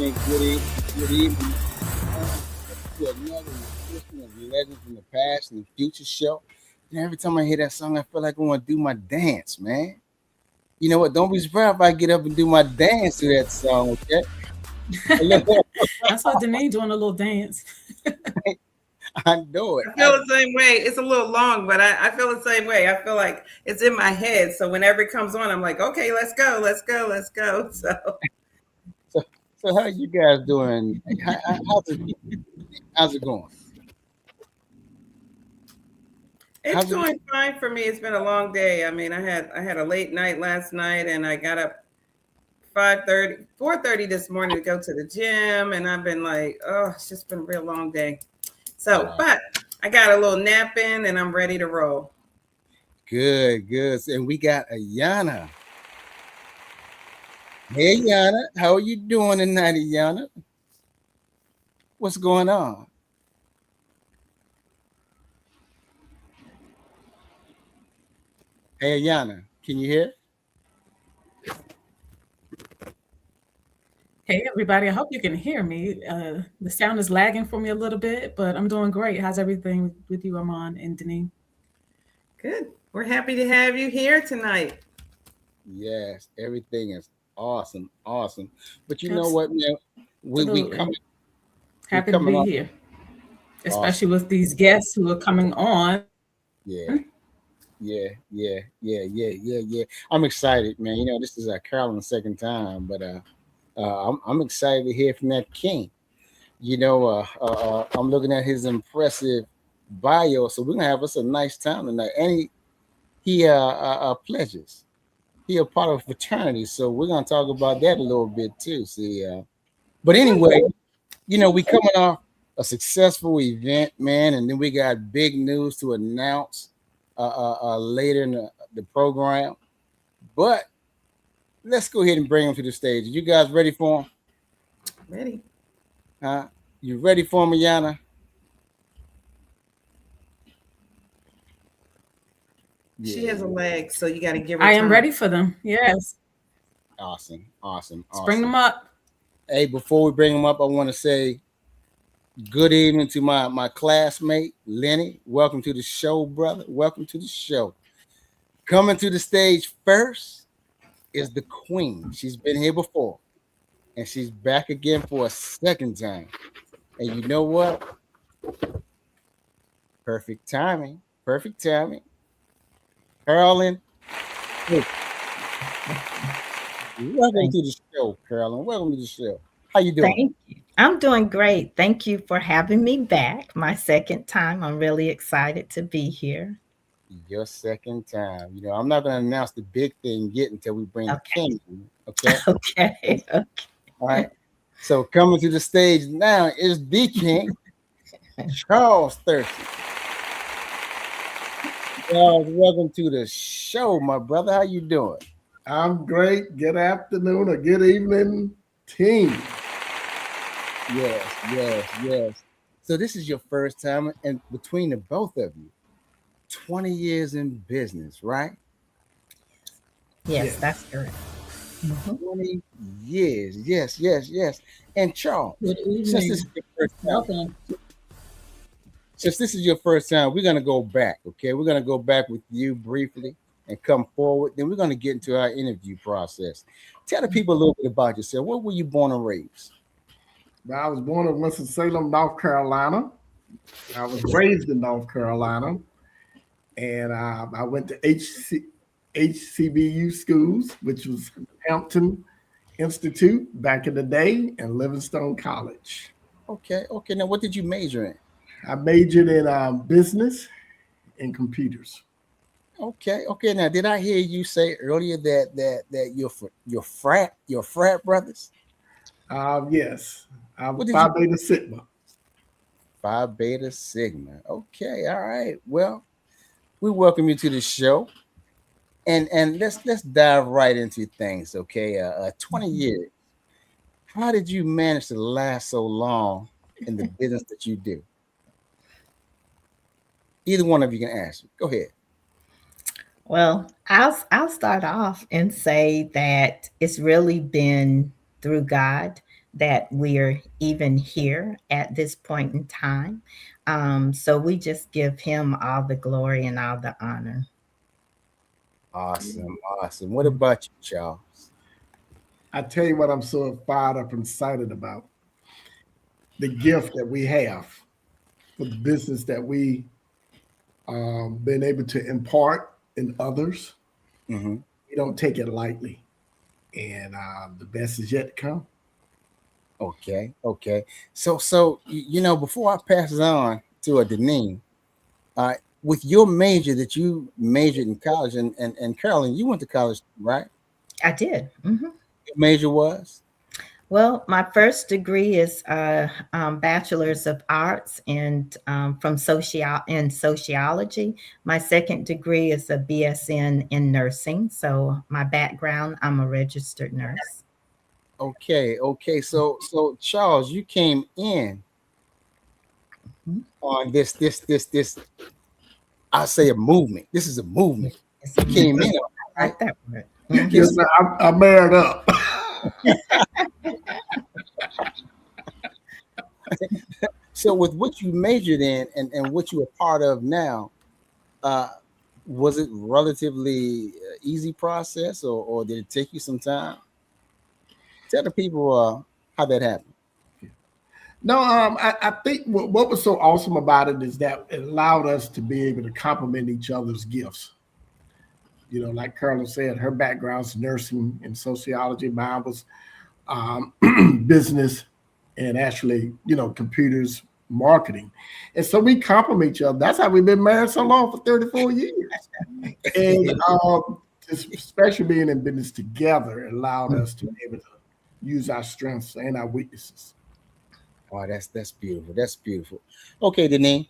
evening, good evening, good evening. To another edition of Legends from the Past and the Future show. Every time I hear that song, I feel like I want to do my dance, man. You know what? Don't be surprised if I get up and do my dance to that song, okay? I saw Danae doing a little dance. I know it. I feel the same way. It's a little long, but I feel the same way. I feel like it's in my head. So whenever it comes on, I'm like, okay, let's go, let's go, let's go. So how you guys doing? How's it going? It's going fine for me. It's been a long day. I mean, I had a late night last night, and I got up 4:30 this morning to go to the gym, and I've been like, oh, it's just been a real long day. So, but I got a little nap in, and I'm ready to roll. Good. And we got Ayana. Hey, Ayana, how are you doing tonight, Ayana? What's going on? Hey, Ayana, can you hear? Hey, everybody. I hope you can hear me. The sound is lagging for me a little bit, but I'm doing great. How's everything with you, Armand and Denise? Good. We're happy to have you here tonight. Yes, everything is awesome. But you know what, man? We coming. Happy to be here, especially with these guests who are coming on. Yeah. I'm excited, man. You know, this is Carolyn's second time, but I'm excited to hear from that king. You know, I'm looking at his impressive bio, so we're gonna have us a nice time tonight. And he pledges. He a part of a fraternity, so we're gonna talk about that a little bit too. See, but anyway, you know, we coming off a successful event, man, and then we got big news to announce later in the program. But let's go ahead and bring him to the stage. Are you guys ready for him? Ready. You ready for him, Ayana? Yeah. She has a leg, so you got to give her I time. am ready for them. Yes. Awesome. Let's bring them up. Hey, before we bring them up, I want to say good evening to my classmate, Lenny. Welcome to the show, brother. Welcome to the show. Coming to the stage first is the queen. She's been here before, and she's back again for a second time. And you know what? Perfect timing. Carolyn, welcome to the show, Carolyn. Welcome to the show. How you doing? Thank you. I'm doing great. Thank you for having me back. My second time. I'm really excited to be here. Your second time. You know, I'm not going to announce the big thing yet until we bring the king. Okay. Okay. All right. So coming to the stage now is the king, Charles Thurston. Charles, welcome to the show, my brother. How you doing? I'm great. Good afternoon or good evening, team. Yes. So this is your first time, and between the both of you, 20 years in business, right? Yes. That's correct. 20 years. Yes. And Charles, since this is your first time, we're going to go back, okay? We're going to go back with you briefly and come forward. Then we're going to get into our interview process. Tell the people a little bit about yourself. Where were you born and raised? I was born in Winston-Salem, North Carolina. I was raised in North Carolina. And I went to HCBU schools, which was Hampton Institute back in the day, and Livingstone College. Okay. Now, what did you major in? I majored in business and computers. Okay. Now, did I hear you say earlier that your frat brothers? Yes. Phi Beta Sigma. Phi Beta Sigma. Okay. All right. Well, we welcome you to the show, and let's dive right into things. Okay. 20 years. How did you manage to last so long in the business that you do? Either one of you can answer. Go ahead. Well, I'll start off and say that it's really been through God. that we're even here at this point in time. So we just give him all the glory and all the honor. Awesome, awesome. What about you, Charles? I tell you what, I'm so fired up and excited about the gift that we have for the business that we been able to impart in others. Mm-hmm. We don't take it lightly, and the best is yet to come. Okay, okay. So you know, before I pass it on to a Deneen, uh, with your major that you majored in college, and Carolyn, you went to college, right? I did. Your major was? Well, my first degree is Bachelor's of Arts and from sociology. My second degree is a BSN in nursing. So my background, I'm a registered nurse. Okay, okay. So Charles, you came in on this. I'll say a movement. This is a movement. It's You came in on it, I right? like that word. Yes, sir. I'm married up. So with what you majored in and what you're a part of now, uh, was it relatively easy process or did it take you some time? Tell the people how that happened. No, I think what was so awesome about it is that it allowed us to be able to complement each other's gifts. You know, like Carolyn said, her background's nursing and sociology. Mine was business and actually, computers marketing. And so we complement each other. That's how we've been married so long for 34 years. And especially being in business together allowed us to be able to use our strengths and our weaknesses. Oh, that's beautiful. That's beautiful. Okay, Deneen.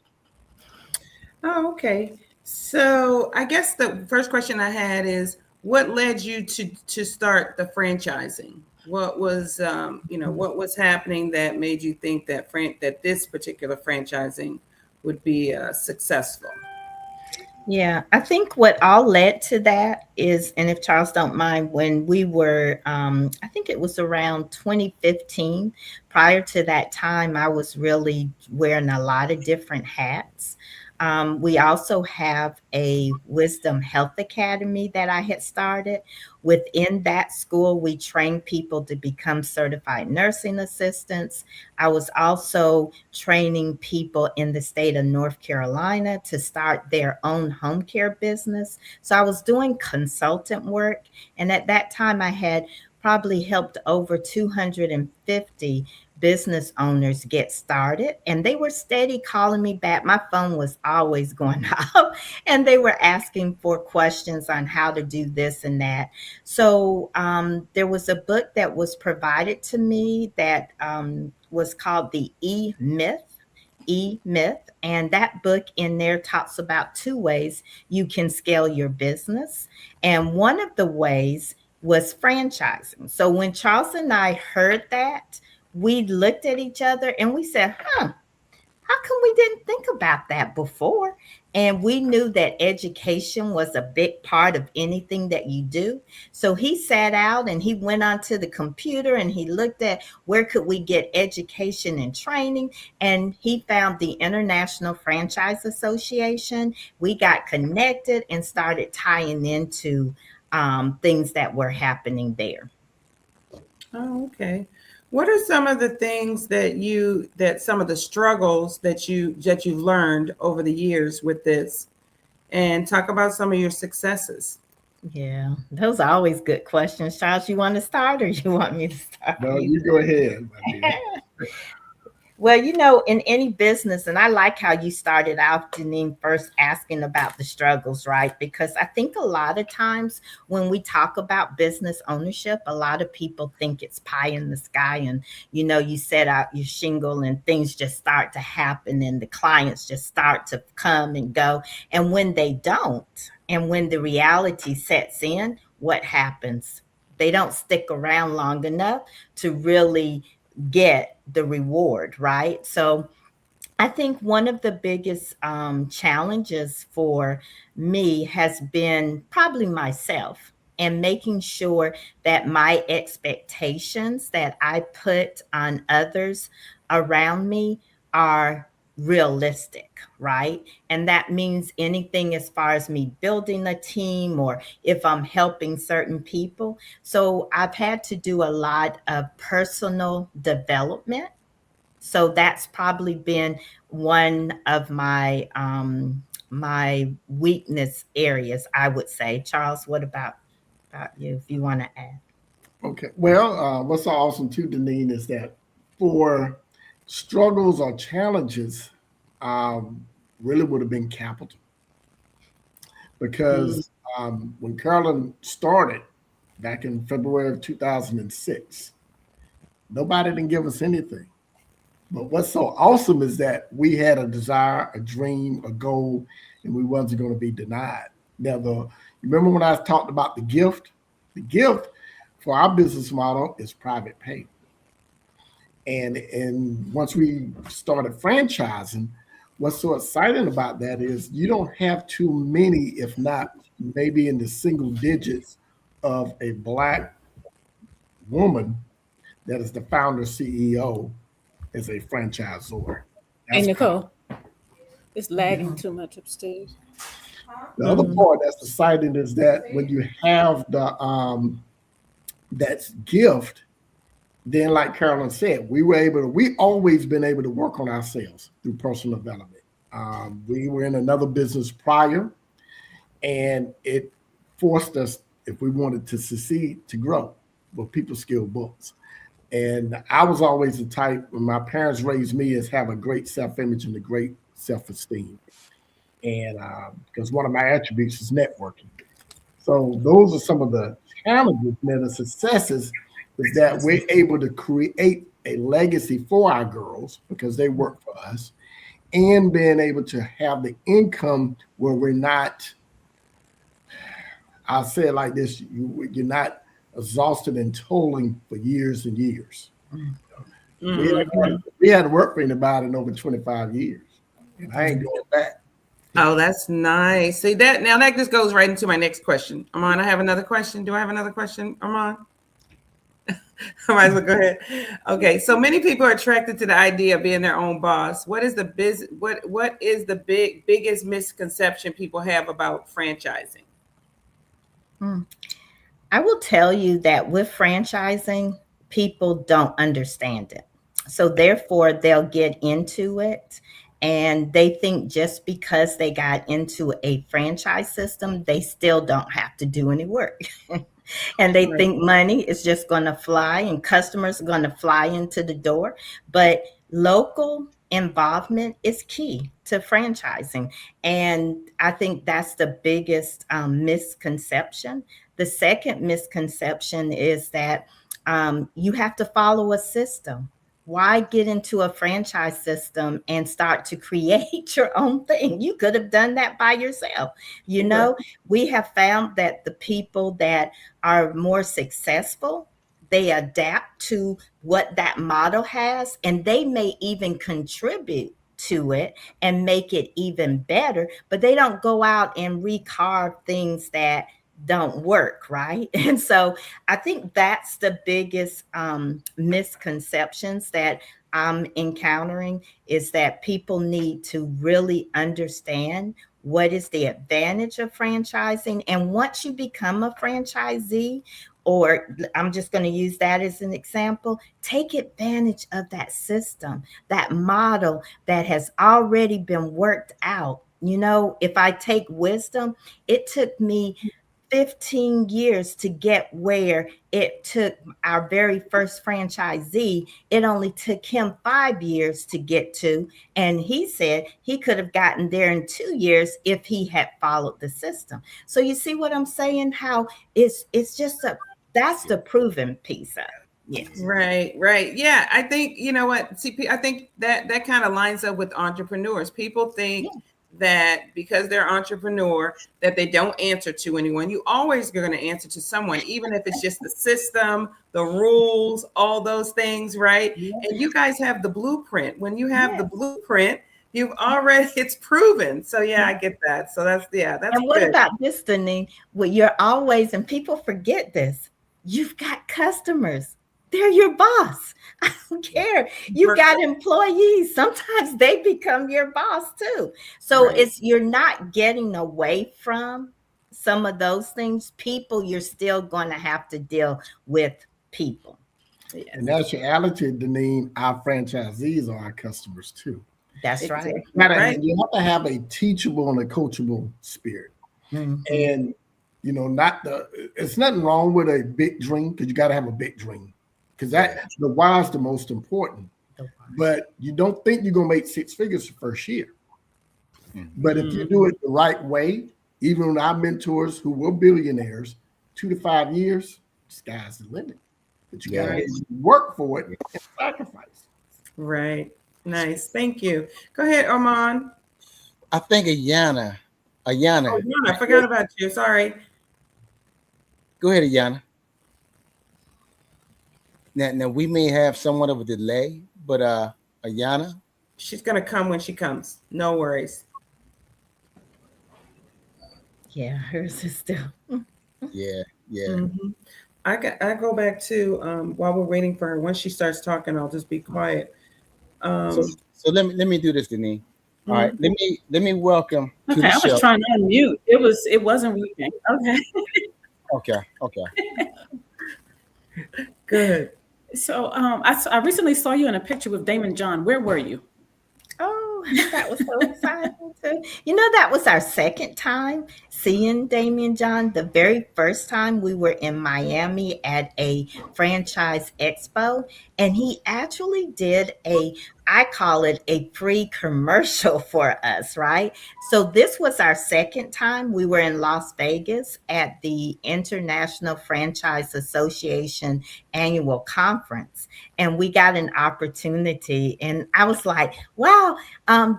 Oh, okay. So I guess the first question I had is, what led you to start the franchising? What was what was happening that made you think that that this particular franchising would be successful? Yeah, I think what all led to that is, and if Charles don't mind, when we were, I think it was around 2015. Prior to that time, I was really wearing a lot of different hats. We also have a Wisdom Health Academy that I had started. Within that school, we train people to become certified nursing assistants. I was also training people in the state of North Carolina to start their own home care business. So I was doing consultant work. And at that time, I had probably helped over 250 business owners get started, and they were steady calling me back. My phone was always going off, and they were asking for questions on how to do this and that. So there was a book that was provided to me that was called the E-Myth. And that book in there talks about two ways you can scale your business. And one of the ways was franchising. So when Charles and I heard that, we looked at each other and we said, how come we didn't think about that before? And we knew that education was a big part of anything that you do. So he sat out and he went onto the computer and he looked at where could we get education and training. And he found the International Franchise Association. We got connected and started tying into things that were happening there. Oh, okay. What are some of the things that some of the struggles that you've learned over the years with this, and talk about some of your successes? Yeah, those are always good questions. Charles, you want to start or you want me to start? No, you go ahead, my dear. Well, in any business, and I like how you started out, Janine, first asking about the struggles, right? Because I think a lot of times when we talk about business ownership, a lot of people think it's pie in the sky and, you set out your shingle and things just start to happen and the clients just start to come and go. And when they don't, and when the reality sets in, what happens? They don't stick around long enough to really get the reward, right? So I think one of the biggest challenges for me has been probably myself. and making sure that my expectations that I put on others around me are realistic, right? And that means anything as far as me building a team or if I'm helping certain people. So I've had to do a lot of personal development. So that's probably been one of my weakness areas, I would say. Charles, what about you, if you want to add? Okay. Well, what's so awesome too, Deneen, is that for struggles or challenges, really would have been capital. Because when Carolyn started back in February of 2006, nobody didn't give us anything. But what's so awesome is that we had a desire, a dream, a goal, and we wasn't going to be denied. Now, remember when I talked about the gift? The gift for our business model is private pay. And once we started franchising, what's so exciting about that is you don't have too many, if not maybe in the single digits, of a Black woman that is the founder CEO as a franchisor. Hey, Nicole, it's lagging too much upstairs. The other part that's exciting is that when you have the that gift, then like Carolyn said, we always been able to work on ourselves through personal development. We were in another business prior, and it forced us, if we wanted to succeed, to grow with people skill books. And I was always the type, when my parents raised me, is have a great self-image and a great self-esteem. And because one of my attributes is networking. So those are some of the challenges and the successes, is that we're able to create a legacy for our girls because they work for us, and being able to have the income where we're not, I'll say it like this, you're not exhausted and tolling for years and years. Mm-hmm. We hadn't worked for anybody in over 25 years, and I ain't going back. Oh, that's nice. See that now that just goes right into my next question. Armand, I have another question. Do I have another question, Armand? I might as well go ahead. Okay, so many people are attracted to the idea of being their own boss. What is the biggest misconception people have about franchising? I will tell you that with franchising, people don't understand it. So therefore, they'll get into it and they think just because they got into a franchise system, they still don't have to do any work. And they think money is just going to fly and customers are going to fly into the door. But local involvement is key to franchising. And I think that's the biggest misconception. The second misconception is that you have to follow a system. Why get into a franchise system and start to create your own thing? You could have done that by yourself. You know, we have found that the people that are more successful, they adapt to what that model has, and they may even contribute to it and make it even better, but they don't go out and recarve things that don't work, right? And so I think that's the biggest misconceptions that I'm encountering, is that people need to really understand what is the advantage of franchising. And once you become a franchisee, or I'm just going to use that as an example, take advantage of that system, that model that has already been worked out. You know, if I take wisdom, it took me 15 years to get where it took our very first franchisee. It only took him 5 years to get to. And he said he could have gotten there in 2 years if he had followed the system. So you see what I'm saying? How it's just that's the proven piece of it. Yes. Right. Yeah. I think, you know what, CP, I think that kind of lines up with entrepreneurs. People think that because they're entrepreneur, that they don't answer to anyone. You always are going to answer to someone, even if it's just the system, the rules, all those things, right? And you guys have the blueprint. When you have the blueprint, it's proven. So yeah, I get that. So that's And what good. about this, Denise? Well, you're always, and people forget this, you've got customers. They're your boss. I don't care. You've got employees. Sometimes they become your boss too. So Right. you're not getting away from some of those things. People, you're still going to have to deal with people. Yes. And that's your attitude, Deneen. Our franchisees are our customers too. That's right. Right. You have to have a teachable and a coachable spirit. Mhm. And it's nothing wrong with a big dream, because you got to have a big dream, because the why is the most important. But you don't think you're gonna make 6 figures the first year. But if you do it the right way, even our mentors who were billionaires, 2 to 5 years, sky's the limit. But you gotta work for it and sacrifice. Right. Nice. Thank you. Go ahead, Armand. I think Ayana. Oh, Yana, I forgot about you. Sorry. Go ahead, Ayana. Now we may have somewhat of a delay, but Ayana. She's gonna come when she comes. No worries. Yeah, hers is still. Yeah. Mm-hmm. I go back to while we're waiting for her. Once she starts talking, I'll just be quiet. So let me do this, Denise. All right, let me welcome to the I show. was trying to unmute. It wasn't working. Okay. Good. So I recently saw you in a picture with Damon John. Where were you? Oh, that was so exciting too. That was our second time seeing Damien John. The very first time we were in Miami at a franchise expo, and he actually did I call it a free commercial for us, right? So this was our second time. We were in Las Vegas at the International Franchise Association annual conference, and we got an opportunity, and I was like, wow,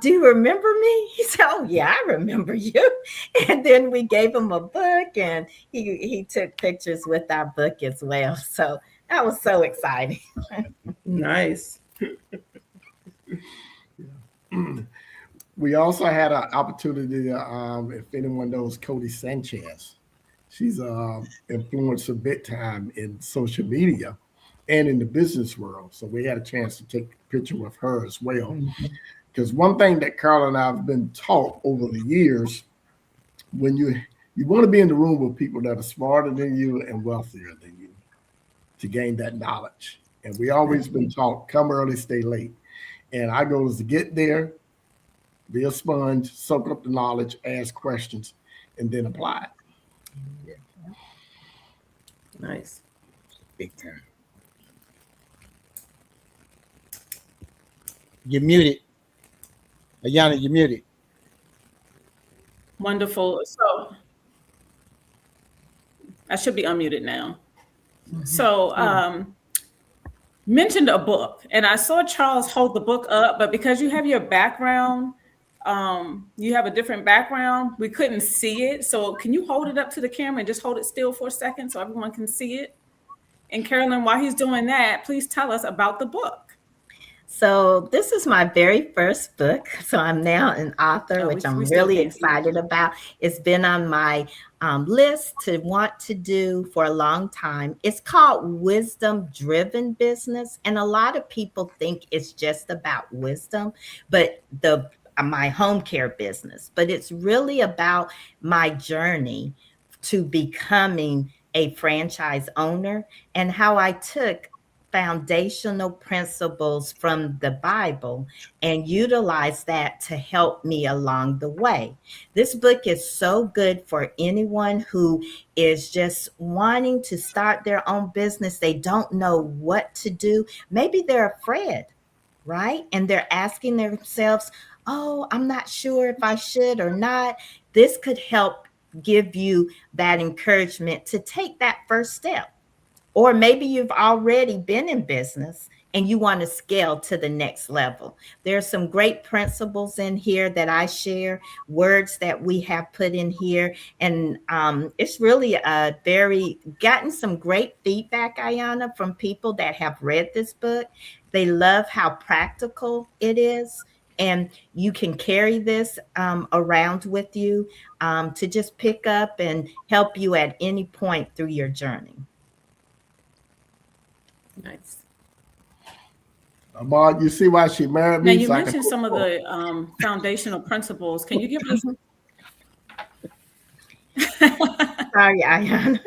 do you remember me? He said, oh yeah, I remember you. And then we gave him a book, and he took pictures with our book as well. So that was so exciting. Nice. We also had an opportunity, if anyone knows Cody Sanchez, she's influencer big time in social media and in the business world. So we had a chance to take a picture with her as well. Because one thing that Carl and I have been taught over the years, when you want to be in the room with people that are smarter than you and wealthier than you to gain that knowledge. And we always been taught, come early, stay late. And our goal is to get there, be a sponge, soak up the knowledge, ask questions, and then apply it. Nice. Big time. You're muted. Ayana, you're muted. Wonderful. So I should be unmuted now. So mentioned a book, and I saw Charles hold the book up, but because you have your background, you have a different background, we couldn't see it. So can you hold it up to the camera and just hold it still for a second so everyone can see it? And Carolyn, while he's doing that, please tell us about the book. So this is my very first book. So I'm now an author, which I'm really excited about. It's been on my list to want to do for a long time. It's called Wisdom Driven Business. And a lot of people think it's just about wisdom, but my home care business, but it's really about my journey to becoming a franchise owner and how I took foundational principles from the Bible and utilize that to help me along the way. This book is so good for anyone who is just wanting to start their own business. They don't know what to do. Maybe they're afraid, right? And they're asking themselves, oh, I'm not sure if I should or not. This could help give you that encouragement to take that first step. Or maybe you've already been in business and you want to scale to the next level. There's some great principles in here that I share, words that we have put in here. And it's really gotten some great feedback, Ayana, from people that have read this book. They love how practical it is. And you can carry this around with you to just pick up and help you at any point through your journey. Nice. Ahmad, you see why she married Now me? you So I can mentioned some of the foundational principles. Can you give us? Sorry, Ayana.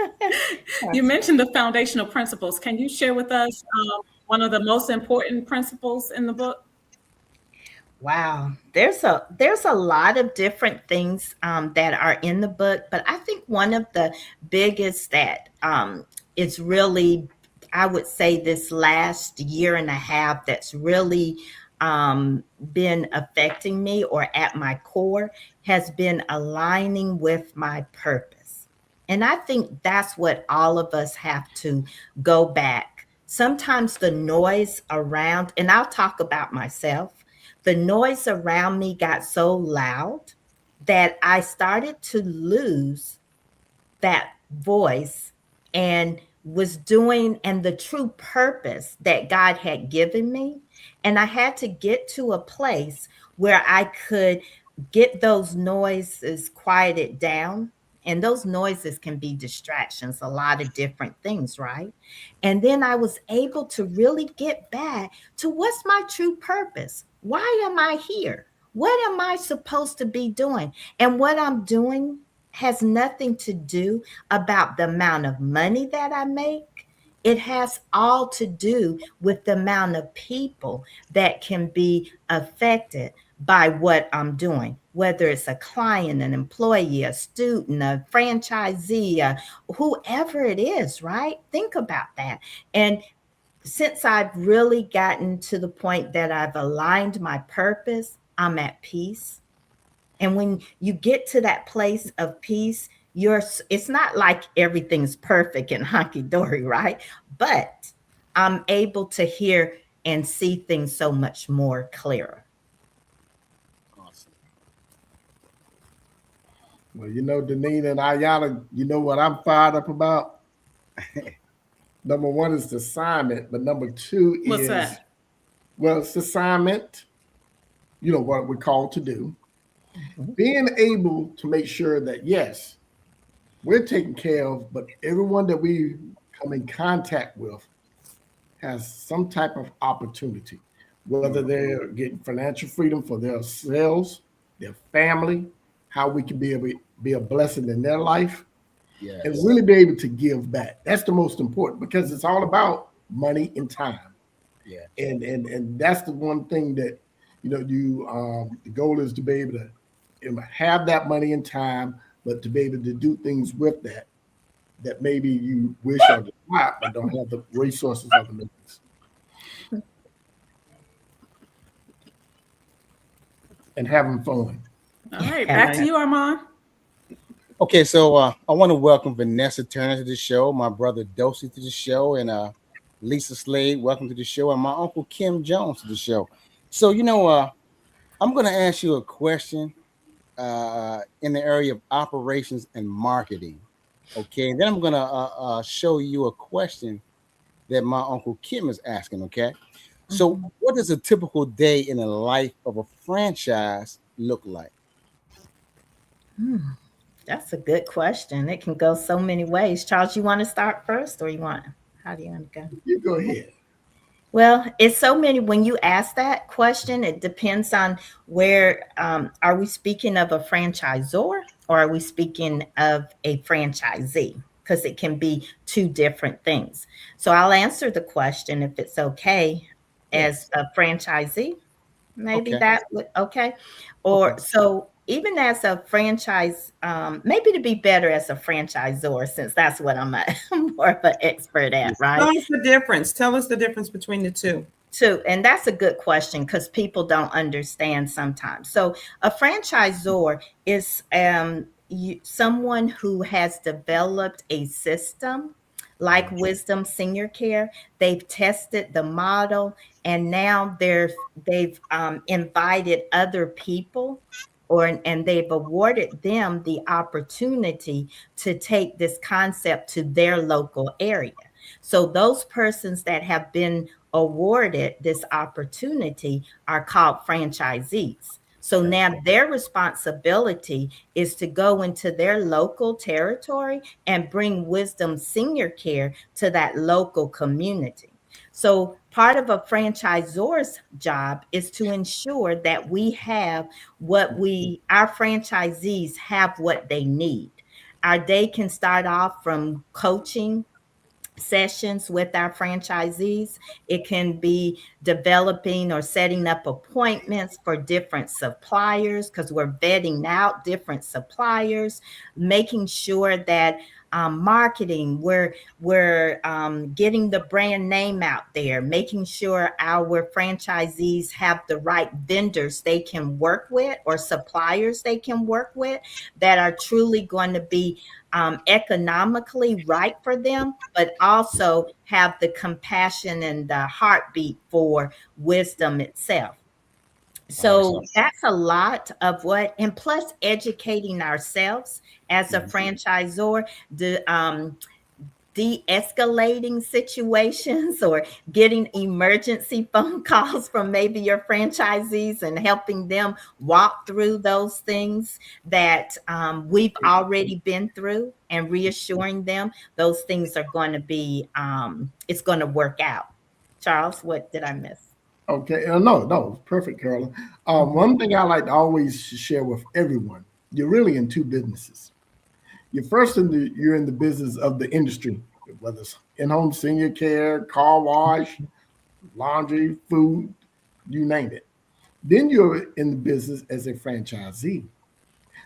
You mentioned the foundational principles. Can you share with us one of the most important principles in the book? Wow, there's a lot of different things that are in the book, but I think one of the biggest that is really, I would say, this last year and a half that's really been affecting me or at my core has been aligning with my purpose. And I think that's what all of us have to go back. Sometimes the noise around, and I'll talk about myself, the noise around me got so loud that I started to lose that voice and was doing and the true purpose that God had given me. And I had to get to a place where I could get those noises quieted down. And those noises can be distractions, a lot of different things, right? And then I was able to really get back to what's my true purpose? Why am I here? What am I supposed to be doing? And what I'm doing has nothing to do about the amount of money that I make. It has all to do with the amount of people that can be affected by what I'm doing, whether it's a client, an employee, a student, a franchisee, whoever it is, right? Think about that. And since I've really gotten to the point that I've aligned my purpose, I'm at peace. And when you get to that place of peace, it's not like everything's perfect and hunky-dory, right? But I'm able to hear and see things so much more clearer. Awesome. Well, Deneen and Ayana, you know what I'm fired up about? Number one is the assignment, but number two What's is, that? well, it's assignment, what we're called to do. Being able to make sure that, yes, we're taken care of, but everyone that we come in contact with has some type of opportunity, whether they're getting financial freedom for themselves, their family, how we can be able to be a blessing in their life, Yes. and really be able to give back. That's the most important, because it's all about money and time. Yeah. And that's the one thing that, the goal is to be able to have that money and time, but to be able to do things with that maybe you wish or not, but don't have the resources or the means. And having fun. All right, back to you, Armand. Okay, so I want to welcome Vanessa Turner to the show, my brother Dosey to the show, and Lisa Slade, welcome to the show, and my uncle Kim Jones to the show. So, I'm going to ask you a question in the area of operations and marketing. Okay, and then I'm going to show you a question that my uncle Kim is asking. Okay, so what does a typical day in the life of a franchise look like? That's a good question. It can go so many ways. Charles, you want to start first, or how do you want to go? You go ahead. Well, it's so many. When you ask that question, it depends on where, are we speaking of a franchisor or are we speaking of a franchisee? Because it can be two different things. So I'll answer the question, if it's okay, as a franchisee. Maybe Okay. that would, okay. Or Okay. so even as a franchise, maybe to be better as a franchisor, since that's what I'm more of an expert at, right? Tell us the difference. Tell us the difference between the two. And that's a good question, because people don't understand sometimes. So a franchisor is someone who has developed a system like Wisdom Senior Care. They've tested the model, and now they've invited other people, and they've awarded them the opportunity to take this concept to their local area. So those persons that have been awarded this opportunity are called franchisees. So now their responsibility is to go into their local territory and bring Wisdom Senior Care to that local community. So part of a franchisor's job is to ensure that we have our franchisees have what they need. Our day can start off from coaching sessions with our franchisees. It can be developing or setting up appointments for different suppliers, because we're vetting out different suppliers, making sure that marketing, we're getting the brand name out there, making sure our franchisees have the right vendors they can work with or suppliers they can work with that are truly going to be economically right for them, but also have the compassion and the heartbeat for Wisdom itself. So that's a lot of what, and plus educating ourselves as a franchisor, de-escalating situations or getting emergency phone calls from maybe your franchisees and helping them walk through those things that we've already been through, and reassuring them those things are going to be, it's going to work out. Charles, what did I miss? Okay, no, perfect, Carolyn. One thing I like to always share with everyone: you're really in two businesses. You're in the business of the industry, whether it's in-home senior care, car wash, laundry, food, you name it. Then you're in the business as a franchisee.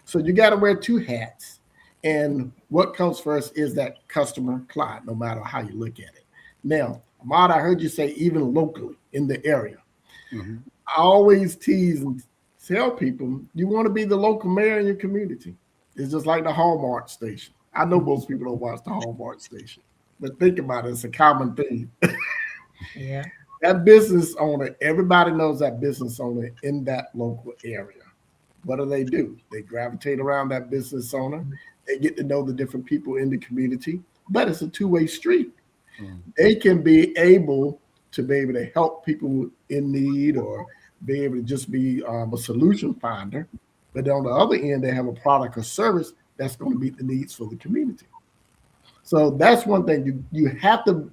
So you got to wear two hats. And what comes first is that customer client, no matter how you look at it. Now, Ahmad, I heard you say even locally in the area. I always tease and tell people, you want to be the local mayor in your community. It's just like the Hallmark station. I know most people don't watch the Hallmark station, but think about it. It's a common thing. Yeah. That business owner, everybody knows that business owner in that local area. What do? They gravitate around that business owner. They get to know the different people in the community, but it's a two-way street. They can be able to help people in need, or be able to just be a solution finder. But on the other end, they have a product or service that's going to meet the needs for the community. So that's one thing. You have to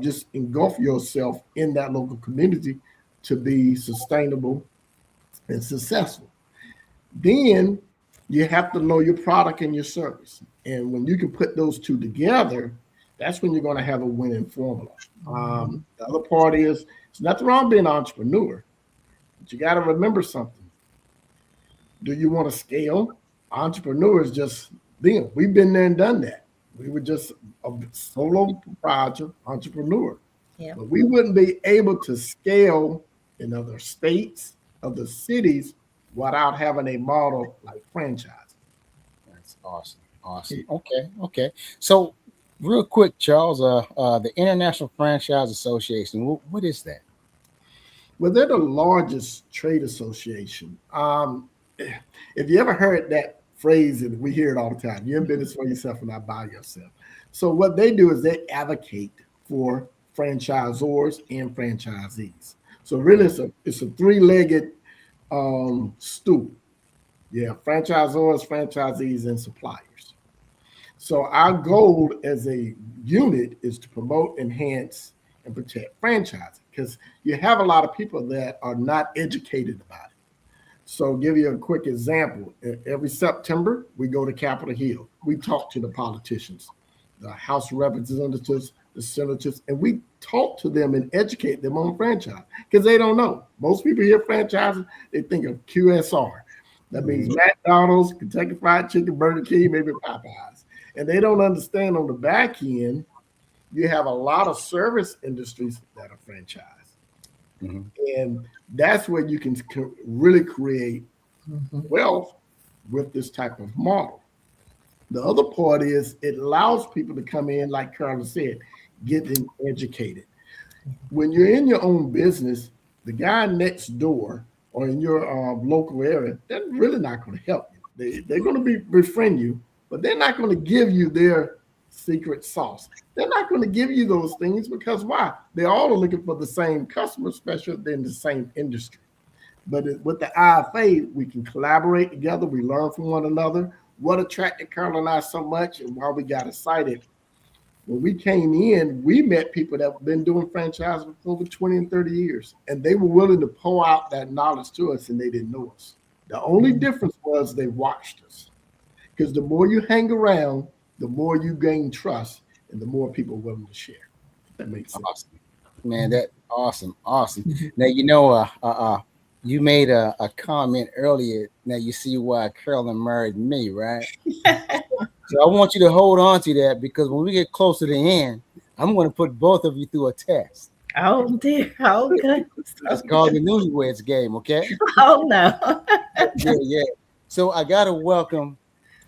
just engulf yourself in that local community to be sustainable and successful. Then you have to know your product and your service. And when you can put those two together, that's when you're going to have a winning formula. The other part is, there's nothing wrong being an entrepreneur, but you got to remember something. Do you want to scale? Entrepreneurs just them. We've been there and done that. We were just a solo proprietor entrepreneur. Yeah. But we wouldn't be able to scale in other states, other cities, without having a model like franchise. That's awesome. Okay. So real quick, Charles, the International Franchise Association, what is that? Well, they're the largest trade association. If you ever heard that phrase, and we hear it all the time, you're in business for yourself and not by yourself. So what they do is they advocate for franchisors and franchisees. So really it's a three-legged stool. Yeah, franchisors, franchisees, and suppliers. So our goal as a unit is to promote, enhance, and protect franchising, because you have a lot of people that are not educated about it. So give you a quick example. Every September, we go to Capitol Hill. We talk to the politicians, the House of Representatives, the senators, and we talk to them and educate them on franchise, because they don't know. Most people hear franchising, they think of QSR. That means McDonald's, Kentucky Fried Chicken, Burger King, maybe Popeyes. And they don't understand on the back end, you have a lot of service industries that are franchised. And that's where you can really create wealth with this type of model. The other part is it allows people to come in, like Carolyn said, getting educated. When you're in your own business, the guy next door or in your local area, they're really not going to help you. They're going to befriend you, but they're not going to give you their secret sauce. They're not going to give you those things because why? They all are looking for the same customer, especially if they're in the same industry. But with the IFA, we can collaborate together. We learn from one another. What attracted Carolyn and I so much and why we got excited, when we came in, we met people that have been doing franchising for over 20 and 30 years, and they were willing to pour out that knowledge to us, and they didn't know us. The only difference was they watched us. Because the more you hang around, the more you gain trust, and the more people are willing to share. That makes sense. Awesome. Man, that awesome. Now, you made a comment earlier. Now you see why Carolyn married me, right? So I want you to hold on to that, because when we get close to the end, I'm going to put both of you through a test. Oh dear. Oh good. It's called the Newlyweds game, okay? Oh no. Yeah. So I got to welcome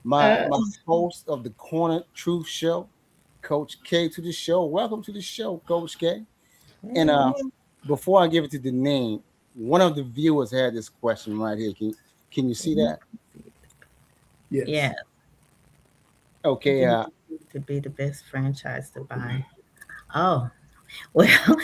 my host of the Corner Truth Show, Coach K, to the show. Welcome to the show, Coach K. And before I give it to the name, one of the viewers had this question right here. Can you see that? Yes. Yeah. Okay. To be the best franchise to buy. Oh, well,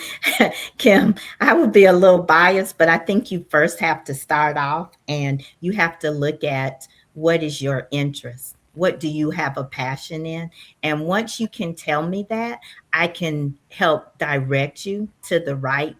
Kim, I would be a little biased, but I think you first have to start off and you have to look at what is your interest. What do you have a passion in? And once you can tell me that, I can help direct you to the right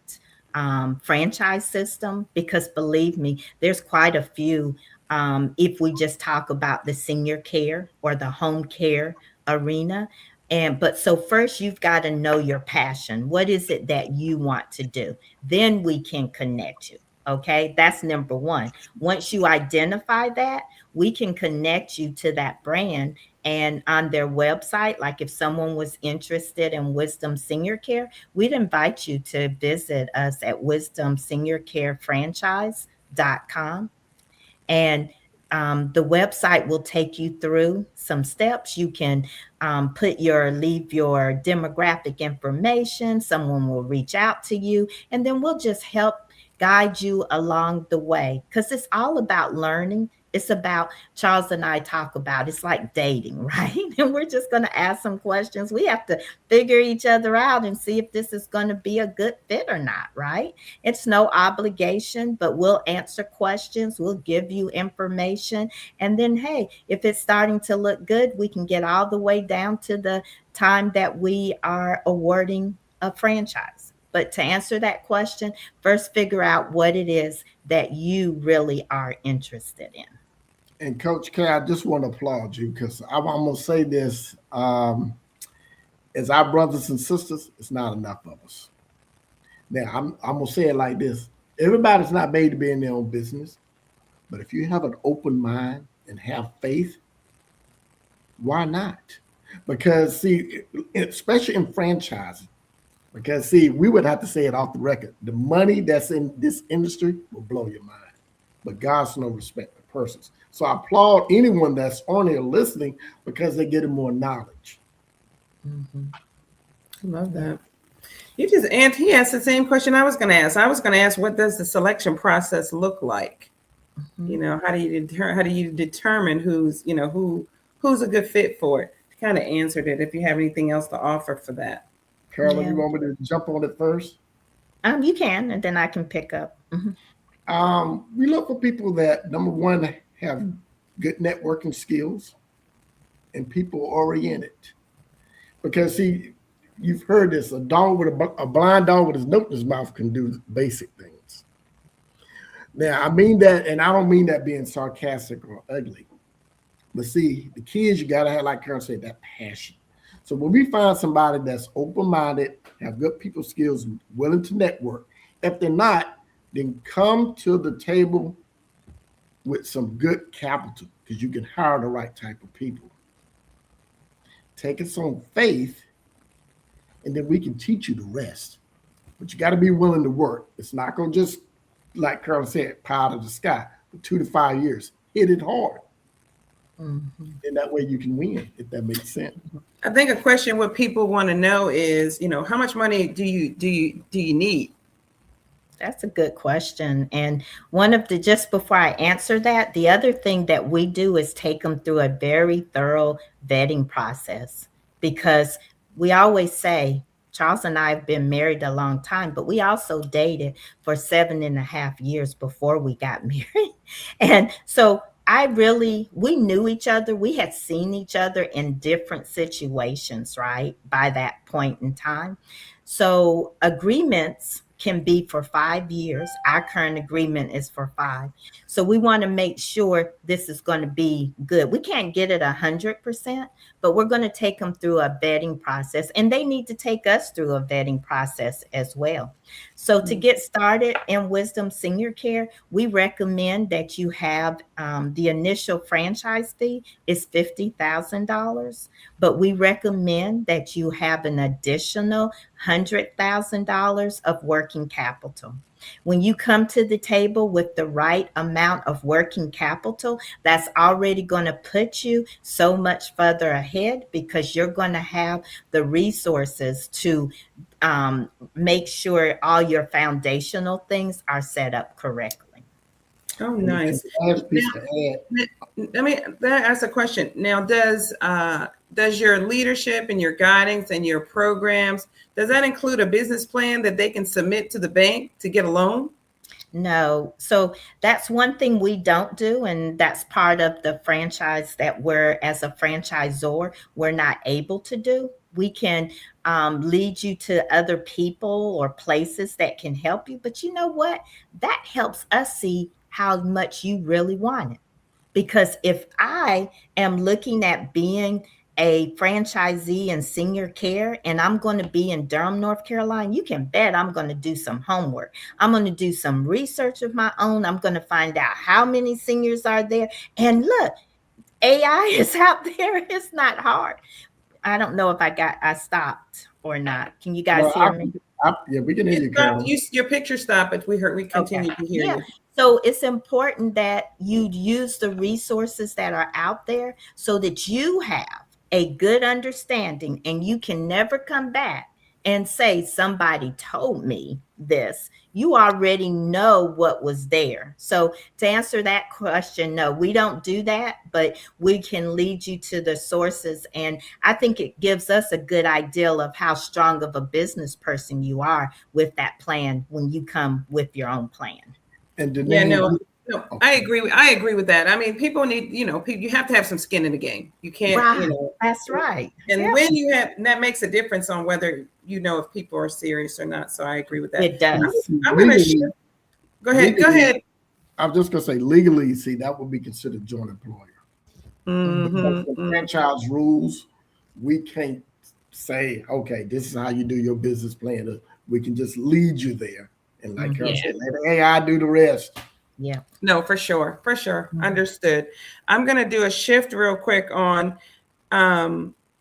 franchise system, because believe me, there's quite a few. If we just talk about the senior care or the home care arena. But so first you've got to know your passion. What is it that you want to do? Then we can connect you. Okay. That's number one. Once you identify that, we can connect you to that brand. And on their website, like if someone was interested in Wisdom Senior Care, we'd invite you to visit us at wisdomseniorcarefranchise.com. And the website will take you through some steps. You can leave your demographic information. Someone will reach out to you, and then we'll just help guide you along the way, because it's all about learning. It's about, Charles and I talk about, it's like dating, right? And we're just going to ask some questions. We have to figure each other out and see if this is going to be a good fit or not, right? It's no obligation, but we'll answer questions. We'll give you information. And then, hey, if it's starting to look good, we can get all the way down to the time that we are awarding a franchise. But to answer that question, first figure out what it is that you really are interested in. And Coach K, I just want to applaud you, because I'm going to say this. As our brothers and sisters, it's not enough of us. Now, I'm going to say it like this. Everybody's not made to be in their own business. But if you have an open mind and have faith, why not? Because, see, especially in franchising, because, see, we would have to say it off the record. The money that's in this industry will blow your mind. But God's no respect of persons. So I applaud anyone that's on here listening, because they're getting more knowledge. Mm-hmm. I love that. He asked the same question I was going to ask. I was going to ask, what does the selection process look like? Mm-hmm. You know, how do you determine who's a good fit for it? You kind of answered it. If you have anything else to offer for that. Carolyn, you want me to jump on it first? You can, and then I can pick up. Mm-hmm. We look for people that, number one, have good networking skills and people oriented. Because, see, you've heard this, a blind dog with his nose in his mouth can do basic things. Now, I mean that, and I don't mean that being sarcastic or ugly. But see, the kids, you got to have, like Carol said, that passion. So when we find somebody that's open-minded, have good people skills, willing to network, if they're not, then come to the table with some good capital, because you can hire the right type of people. Take it on faith, and then we can teach you the rest. But you got to be willing to work. It's not going to just, like Carol said, pile to the sky. For 2 to 5 years, hit it hard. Mm-hmm. And that way you can win, if that makes sense. I think a question what people want to know is, how much money do you need? That's a good question. And just before I answer that, the other thing that we do is take them through a very thorough vetting process. because we always say, Charles and I have been married a long time, but we also dated for 7.5 years before we got married. And so we knew each other. We had seen each other in different situations, right? By that point in time. So agreements can be for 5 years. Our current agreement is for 5. So we want to make sure this is going to be good. We can't get it 100%, but we're going to take them through a vetting process, and they need to take us through a vetting process as well. So to get started in Wisdom Senior Care, we recommend that you have the initial franchise fee is $50,000, but we recommend that you have an additional $100,000 of working capital. When you come to the table with the right amount of working capital, that's already going to put you so much further ahead, because you're going to have the resources to make sure all your foundational things are set up correctly. Oh, nice. Last piece to add. Let me ask a question. Now, does your leadership and your guidance and your programs, does that include a business plan that they can submit to the bank to get a loan? No. So that's one thing we don't do. And that's part of the franchise that we're, as a franchisor, we're not able to do. We can lead you to other people or places that can help you. But you know what? That helps us see how much you really want it. Because if I am looking at being a franchisee in senior care and I'm going to be in Durham, North Carolina, you can bet I'm going to do some homework. I'm going to do some research of my own. I'm going to find out how many seniors are there. And look, AI is out there. It's not hard. I don't know if I stopped or not. Can you guys hear me? Yeah, we can hear you, Carolyn. Your picture stopped, but we continue to hear you. So it's important that you use the resources that are out there so that you have a good understanding, and you can never come back and say somebody told me this. You already know what was there. So to answer that question, no, we don't do that, but we can lead you to the sources. And I think it gives us a good idea of how strong of a business person you are with that plan when you come with your own plan. And no, I agree with that. I mean, people need, you have to have some skin in the game. You can't, right. That's right. And when you have, that makes a difference on whether if people are serious or not. So I agree with that. It does. I'm going to go ahead. I'm just going to say legally, that would be considered joint employer. Because the franchise rules, we can't say, okay, this is how you do your business plan. We can just lead you there. And like Carol said, let AI do the rest. Yeah. No, for sure. Understood. I'm going to do a shift real quick on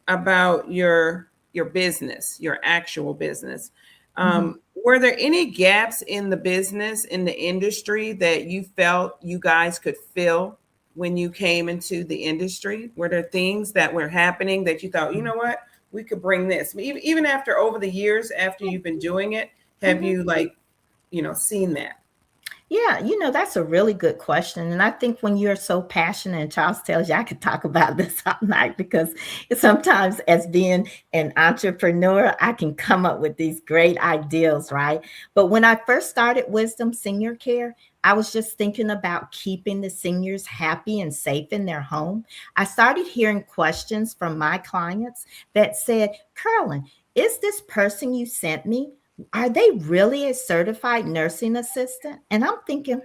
about your business, your actual business. Were there any gaps in the business, in the industry, that you felt you guys could fill when you came into the industry? Were there things that were happening that you thought, you know what, we could bring this? Even after over the years, after you've been doing it, have you seen that? Yeah, that's a really good question. And I think when you're so passionate, and Charles tells you I could talk about this all night, because sometimes as being an entrepreneur, I can come up with these great ideas, right? But when I first started Wisdom Senior Care, I was just thinking about keeping the seniors happy and safe in their home. I started hearing questions from my clients that said, Carolyn, is this person you sent me, are they really a certified nursing assistant? And I'm thinking,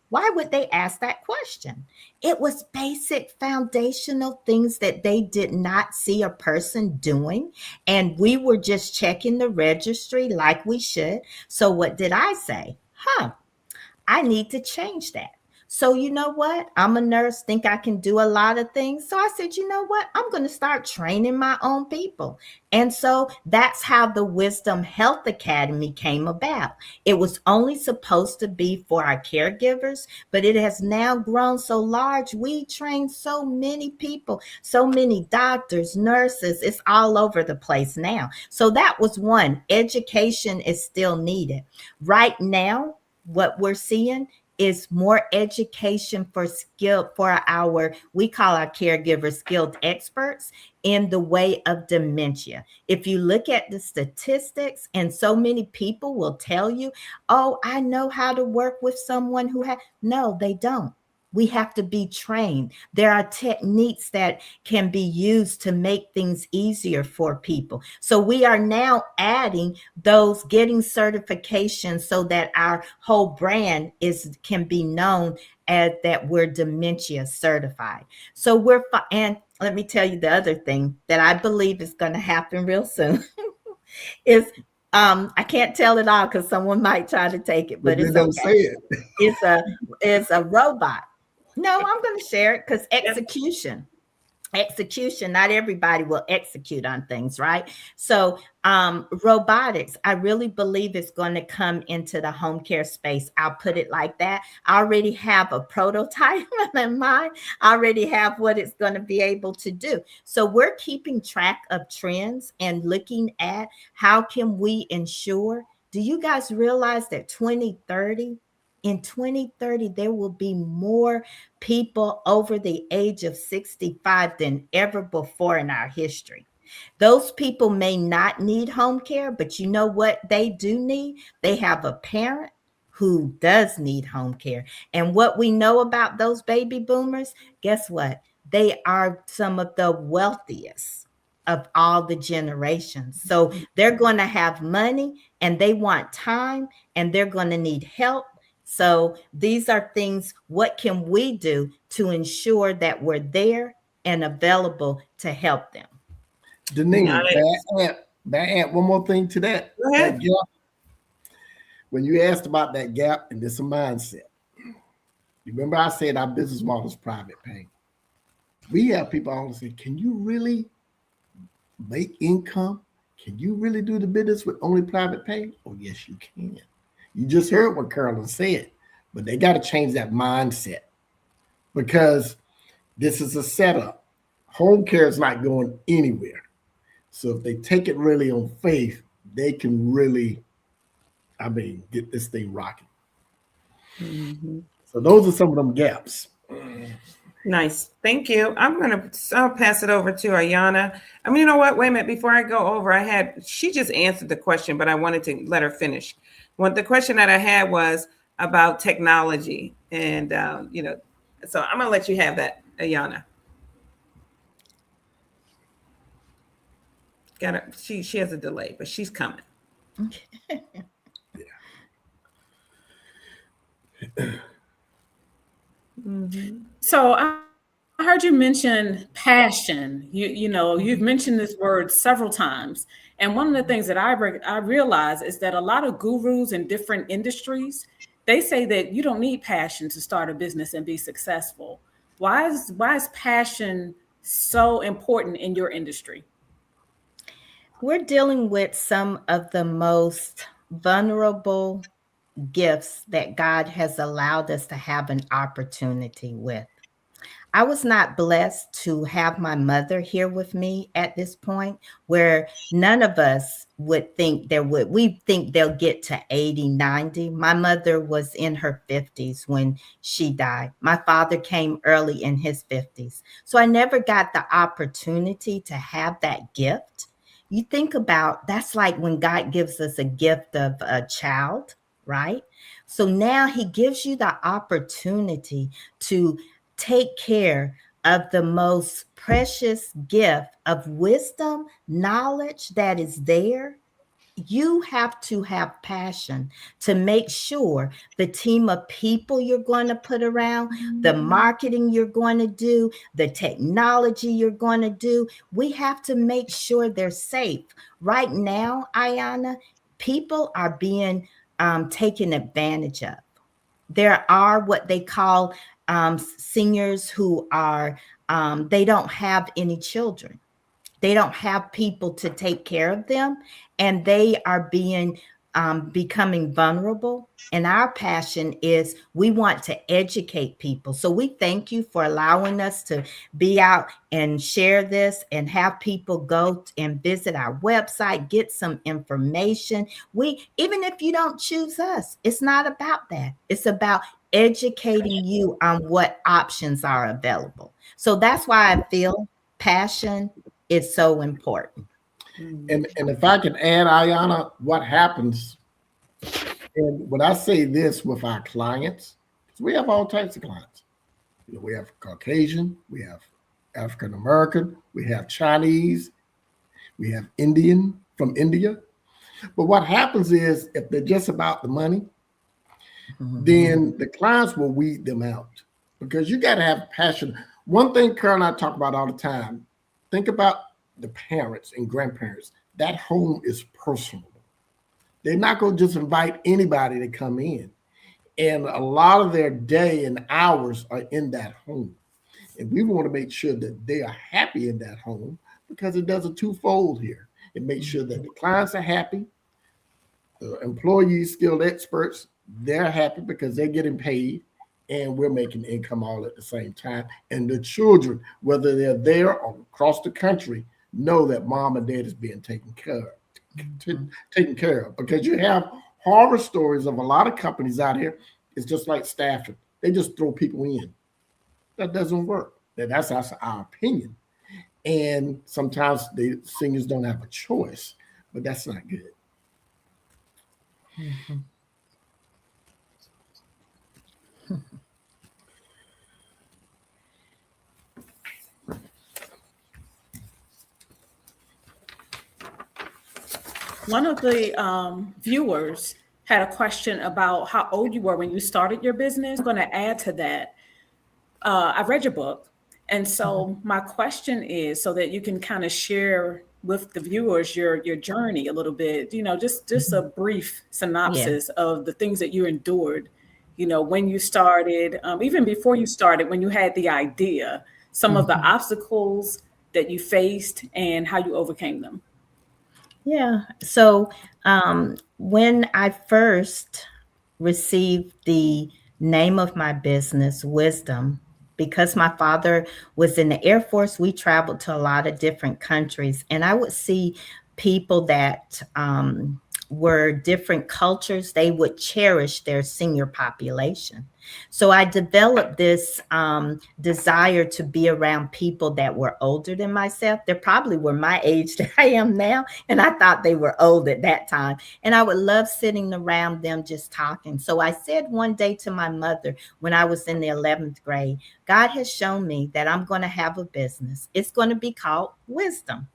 why would they ask that question? It was basic foundational things that they did not see a person doing. And we were just checking the registry like we should. So what did I say? I need to change that. So you know what? I'm a nurse, think I can do a lot of things. So I said, you know what? I'm going to start training my own people. And so that's how the Wisdom Health Academy came about. It was only supposed to be for our caregivers, but it has now grown so large. We train so many people, so many doctors, nurses. It's all over the place now. So that was one. Education is still needed. Right now, what we're seeing is more education for our, we call our caregivers skilled experts in the way of dementia. If you look at the statistics, and so many people will tell you, oh, I know how to work with someone who has, no, they don't. We have to be trained. There are techniques that can be used to make things easier for people. So we are now adding those, getting certifications so that our whole brand can be known as that we're dementia certified. So and let me tell you the other thing that I believe is going to happen real soon is I can't tell it all because someone might try to take it, but it's don't okay. say it. It's a robot. No, I'm going to share it because execution, not everybody will execute on things, right? So robotics, I really believe is going to come into the home care space. I'll put it like that. I already have a prototype in mind. I already have what it's going to be able to do. So we're keeping track of trends and looking at how can we ensure. Do you guys realize that in 2030, there will be more people over the age of 65 than ever before in our history. Those people may not need home care, but you know what they do need? They have a parent who does need home care. And what we know about those baby boomers, guess what? They are some of the wealthiest of all the generations. So they're going to have money and they want time and they're going to need help. So these are things, what can we do to ensure that we're there and available to help them? Denise, Nice. may I add one more thing to that? Go ahead. That gap. When you asked about that gap, and this is a mindset. You remember I said our business model is private pay. We have people always say, can you really make income? Can you really do the business with only private pay? Oh, yes, you can. You just heard what Carolyn said, but they got to change that mindset because this is a setup. Home care is not going anywhere. So if they take it really on faith, they can really, get this thing rocking. Mm-hmm. So those are some of them gaps. Nice. Thank you. I'll pass it over to Ayana. You know what? Wait a minute. Before I go over, she just answered the question, but I wanted to let her finish. The question that I had was about technology. And, so I'm going to let you have that, Ayana. Got her. She has a delay, but she's coming. Okay. Mm-hmm. So I heard you mention passion. You've mentioned this word several times. And one of the things that I realize is that a lot of gurus in different industries, they say that you don't need passion to start a business and be successful. Why is passion so important in your industry? We're dealing with some of the most vulnerable gifts that God has allowed us to have an opportunity with. I was not blessed to have my mother here with me at this point, where none of us would think we think they'll get to 80, 90. My mother was in her 50s when she died. My father came early in his 50s. So I never got the opportunity to have that gift. You think about, that's like when God gives us a gift of a child, right? So now he gives you the opportunity to take care of the most precious gift of wisdom, knowledge that is there. You have to have passion to make sure the team of people you're going to put around, the marketing you're going to do, the technology you're going to do, we have to make sure they're safe. Right now, Ayana, people are being taken advantage of. There are what they call seniors who are, they don't have any children. They don't have people to take care of them, and they are becoming vulnerable. And our passion is we want to educate people. So we thank you for allowing us to be out and share this and have people go and visit our website, get some information. Even if you don't choose us, it's not about that. It's about educating you on what options are available. So that's why I feel passion is so important. And if I can add, Ayana, what happens, and when I say this with our clients, we have all types of clients. We have Caucasian, we have African American, we have Chinese, we have Indian from India. But what happens is, if they're just about the money, then the clients will weed them out, because you got to have passion. One thing Carol and I talk about all the time, think about the parents and grandparents. That home is personal. They're not going to just invite anybody to come in. And a lot of their day and hours are in that home. And we want to make sure that they are happy in that home, because it does a twofold here. It makes sure that the clients are happy, the employees, skilled experts, they're happy because they're getting paid, and we're making income all at the same time. And the children, whether they're there or across the country, know that mom and dad is being taken care of. Because you have horror stories of a lot of companies out here. It's just like staffing. They just throw people in. That doesn't work. That's our opinion. And sometimes the seniors don't have a choice, but that's not good. Mm-hmm. One of the viewers had a question about how old you were when you started your business. I'm going to add to that. I've read your book. And so my question is, so that you can kind of share with the viewers your journey a little bit, just a brief synopsis of the things that you endured, when you started, even before you started, when you had the idea, some of the obstacles that you faced and how you overcame them. Yeah. So when I first received the name of my business, Wisdom, because my father was in the Air Force, we traveled to a lot of different countries, and I would see people that were different cultures. They would cherish their senior population. So I developed this desire to be around people that were older than myself. They probably were my age that I am now, and I thought they were old at that time. And I would love sitting around them just talking. So I said one day to my mother when I was in the 11th grade, God has shown me that I'm going to have a business. It's going to be called Wisdom.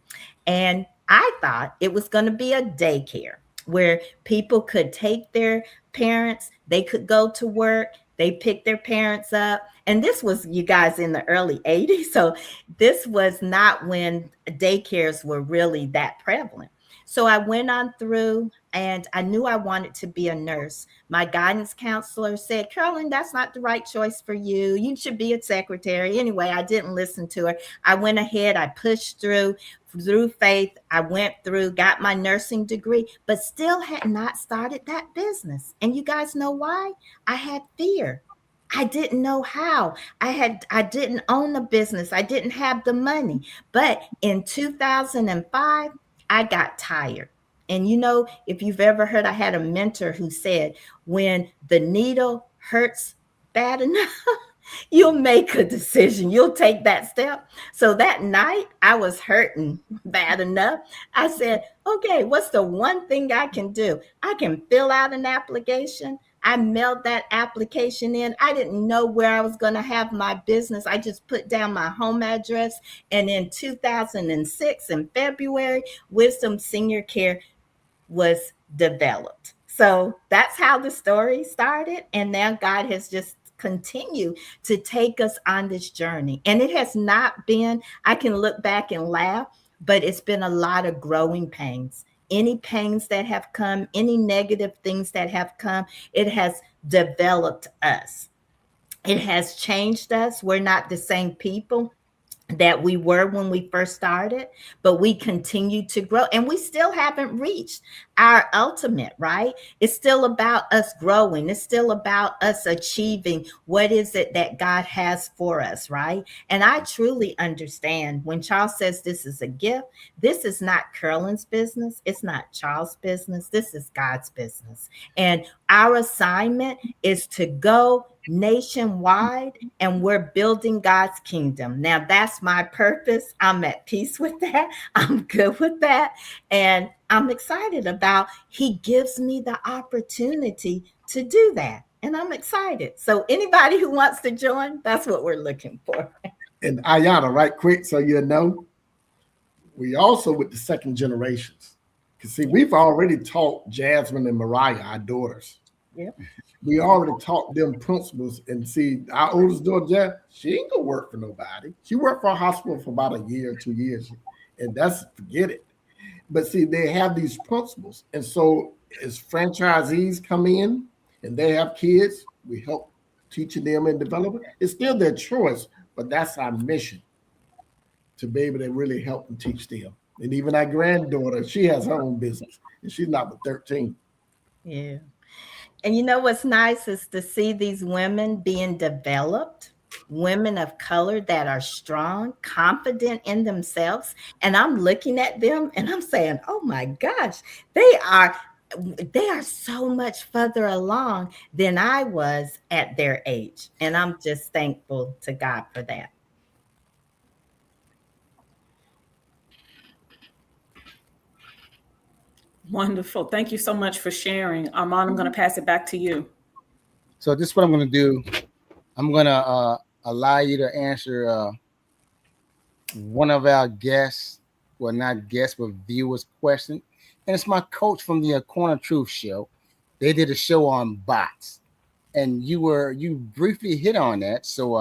And I thought it was going to be a daycare where people could take their parents, they could go to work, they pick their parents up. And this was, you guys, in the early 80s. So this was not when daycares were really that prevalent. So I went on through, and I knew I wanted to be a nurse. My guidance counselor said, Carolyn, that's not the right choice for you. You should be a secretary. Anyway, I didn't listen to her. I went ahead, I pushed through faith. I went through, got my nursing degree, but still had not started that business. And you guys know why? I had fear. I didn't know how. I didn't own a business. I didn't have the money. But in 2005, I got tired. And if you've ever heard, I had a mentor who said, when the needle hurts bad enough, you'll make a decision. You'll take that step. So that night I was hurting bad enough. I said, okay, what's the one thing I can do? I can fill out an application. I mailed that application in. I didn't know where I was going to have my business. I just put down my home address. And in 2006, in February, Wisdom Senior Care was developed. So that's how the story started. And now God has just continued to take us on this journey. And it has not been, I can look back and laugh, but it's been a lot of growing pains. Any pains that have come, any negative things that have come, it has developed us. It has changed us. We're not the same people that we were when we first started, but we continue to grow, and we still haven't reached our ultimate, right? It's still about us growing. It's still about us achieving what is it that God has for us, right? And I truly understand when Charles says this is a gift, this is not Carolyn's business. It's not Charles' business. This is God's business. And our assignment is to go nationwide, and we're building God's kingdom. Now, that's my purpose. I'm at peace with that. I'm good with that. And I'm excited about He gives me the opportunity to do that. And I'm excited. So anybody who wants to join, that's what we're looking for. And Ayana, right quick, so you know, we also with the second generations. Because see, we've already taught Jasmine and Mariah, our daughters. Yep. We already taught them principles. And see, our oldest daughter, Jan, she ain't gonna work for nobody. She worked for a hospital for about a year, 2 years, and that's forget it. But see, they have these principles. And so as franchisees come in and they have kids, we help teaching them and developing. It's still their choice, but that's our mission, to be able to really help and teach them. And even our granddaughter, she has her own business, and she's not but 13. Yeah. And you know what's nice is to see these women being developed, women of color that are strong, confident in themselves. And I'm looking at them and I'm saying, oh my gosh, they are so much further along than I was at their age. And I'm just thankful to God for that. Wonderful. Thank you so much for sharing. Armand, I'm going to pass it back to you. So this is what I'm going to do. I'm going to allow you to answer one of our guests, well, not guests, but viewers' question. And it's my coach from the Corner Truth show. They did a show on bots, and you briefly hit on that. So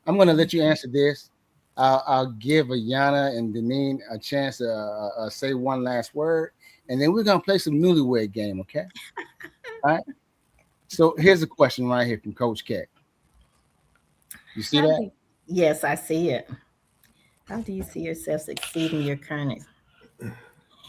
I'm going to let you answer this. I'll give Ayana and Deneen a chance to say one last word, and then we're going to play some Newlywed game, okay? All right. So here's a question right here from Coach K. You see that? Yes, I see it. How do you see yourself succeeding your current?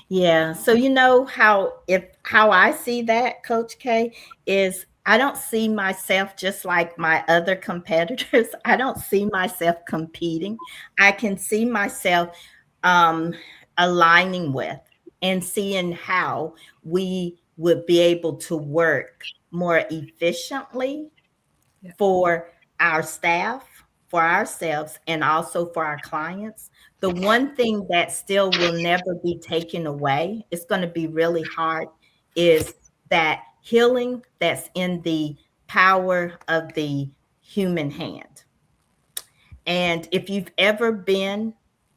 Yeah. So you know how I see that, Coach K, is I don't see myself just like my other competitors. I don't see myself competing. I can see myself aligning with and seeing how we would be able to work more efficiently for our staff, for ourselves, and also for our clients. The one thing that still will never be taken away, it's going to be really hard, is that healing that's in the power of the human hand. And if you've ever been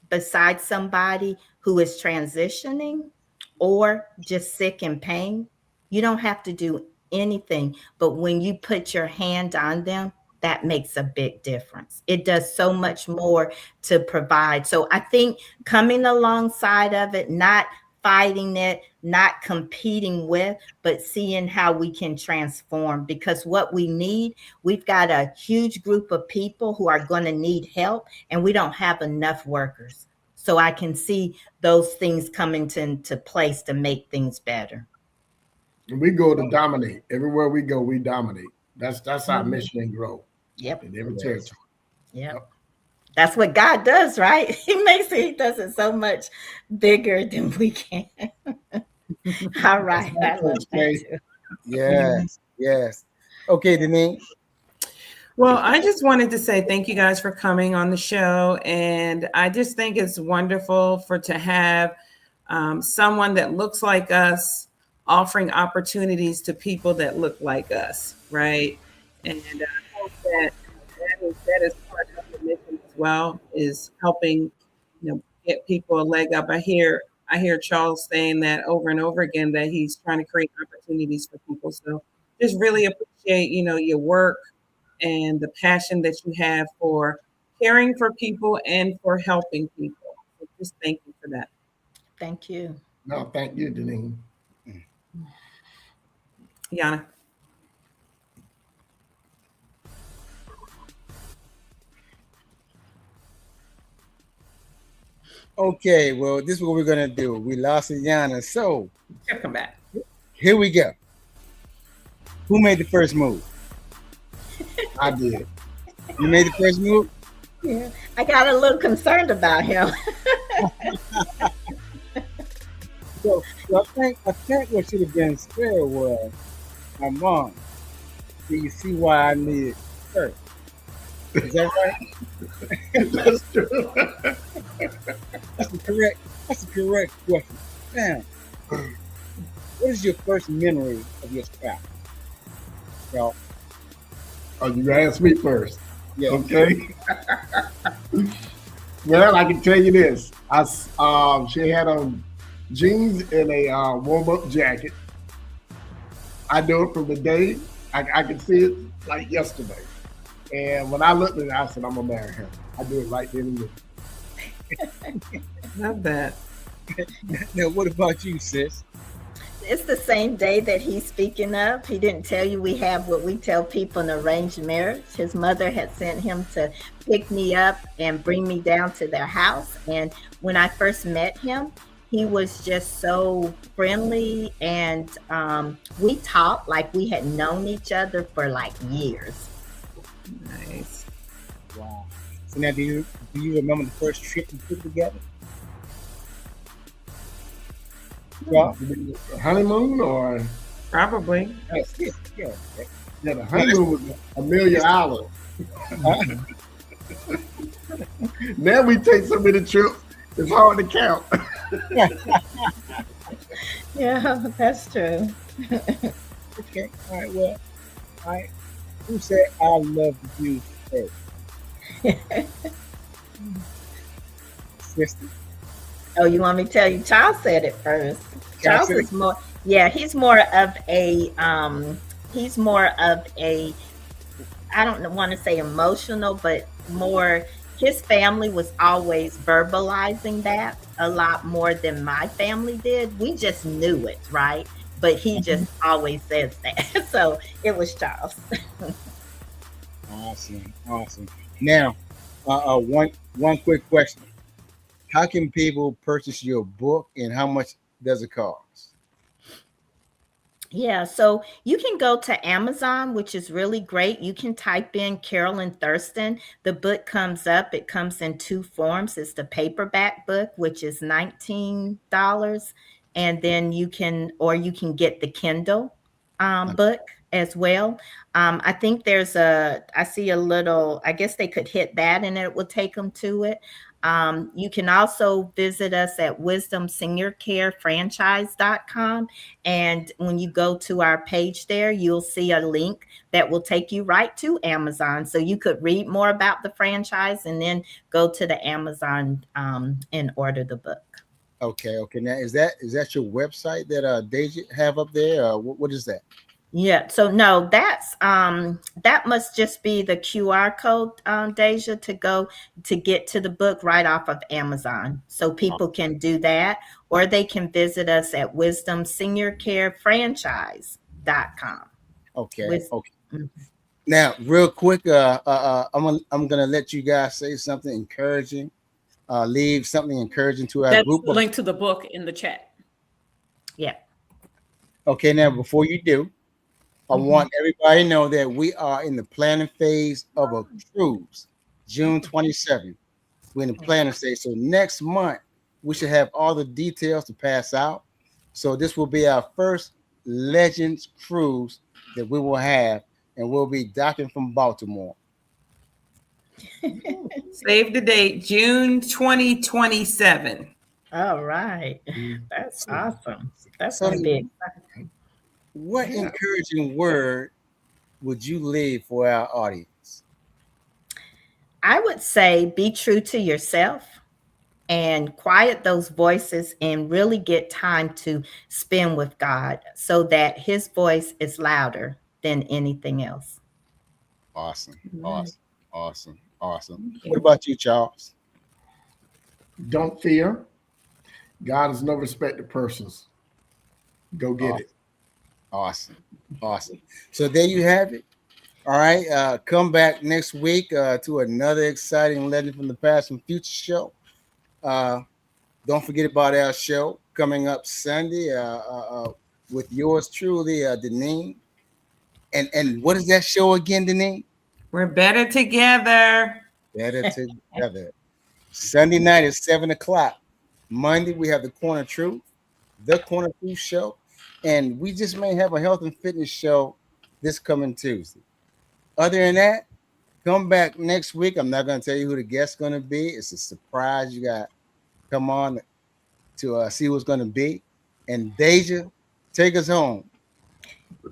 beside somebody who is transitioning or just sick in pain, you don't have to do anything. But when you put your hand on them, that makes a big difference. It does so much more to provide. So I think coming alongside of it, not fighting it, not competing with, but seeing how we can transform. Because what we need, we've got a huge group of people who are going to need help, and we don't have enough workers. So I can see those things coming into place to make things better. And we go to dominate. Everywhere we go, we dominate. That's our mission and grow. Yep. In every territory. Yep. That's what God does, right? He does it so much bigger than we can. All right. I love that too. Yes. Okay, Deneen. Well, I just wanted to say thank you guys for coming on the show. And I just think it's wonderful to have someone that looks like us offering opportunities to people that look like us, right? And I hope that is part of the mission as well, is helping, get people a leg up. I hear Charles saying that over and over again, that he's trying to create opportunities for people. So just really appreciate, your work and the passion that you have for caring for people and for helping people. So just thank you for that. Thank you. No, thank you, Deneen. Yana. Okay, well, this is what we're gonna do. We lost Ayana, so She'll come back. here we go. Who made the first move? I did. You made the first move? Yeah. I got a little concerned about him. So I think what should have been said was, my mom, do you see why I need first. Is that right? That's true. That's the correct question. Now, what is your first memory of your spouse? Well, Oh, you asked me first. yeah. Okay. Well, I can tell you this. She had on jeans and a warm-up jacket. I knew it from the day. I could see it like yesterday. And when I looked at it, I said, I'm gonna marry her. I do it right then and there. Love that. Now, what about you, sis? It's the same day that he's speaking of. He didn't tell you we have what we tell people an arranged marriage. His mother had sent him to pick me up and bring me down to their house. And when I first met him, he was just so friendly, and we talked like we had known each other for like years. Nice. Wow. So now, do you remember the first trip you took together? Well, Honeymoon or Probably. yes, yeah. yeah, the honeymoon was $1,000,000. Now we take so many trips, it's hard to count. Yeah, that's true. Okay. All right. Well, all right. Who said I love you first? Sister. Oh, you want me to tell you? Charles said it first. Charles is more, yeah, he's more of a, I don't want to say emotional, but more, his family was always verbalizing that a lot more than my family did. We just knew it, right? But he just always says that. So it was Charles. Awesome. Now, one quick question. How can people purchase your book, and how much does it cost? Yeah, so you can go to Amazon, which is really great. You can type in Carolyn Thurston. The book comes up. It comes in two forms. It's the paperback book, which is $19, and then you can get the Kindle book as well. I think I see a little, I guess they could hit that and it will take them to it. You can also visit us at wisdomseniorcarefranchise.com. And when you go to our page there, you'll see a link that will take you right to Amazon. So you could read more about the franchise and then go to the Amazon and order the book. Okay. Now, is that your website that Deja have up there? What is that? Yeah, so no, that must just be the QR code, Deja, to get to the book right off of Amazon. So people can do that, or they can visit us at wisdomseniorcarefranchise.com. Okay. Now, real quick, I'm gonna let you guys say something encouraging. Leave something encouraging to our That's group. link to the book in the chat. Yeah. Okay, now before you do, I want everybody to know that we are in the planning phase of a cruise, June 27th. We're in the planning stage. So next month, we should have all the details to pass out. So this will be our first Legends cruise that we will have, and we'll be docking from Baltimore. Save the date, June 2027. All right. That's awesome. That's going to be exciting. What encouraging word would you leave for our audience? I would say be true to yourself and quiet those voices and really get time to spend with God so that his voice is louder than anything else. Awesome. What about you, Charles? Don't fear. God is no respecter of persons. Go get it. Awesome. So there you have it. All right. Come back next week to another exciting Legend from the Past and Future show. Don't forget about our show coming up Sunday with yours truly, Deneen. And what is that show again, Deneen? We're better together. Better together. Sunday night at 7:00. Monday, we have the Corner Truth show. And we just may have a health and fitness show this coming Tuesday. Other than that, Come back next week. I'm not going to tell you who the guest's going to be. It's a surprise. You got to come on to see who's going to be. And Deja, take us home.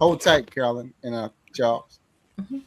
Hold tight, Carolyn and Charles. Mhm.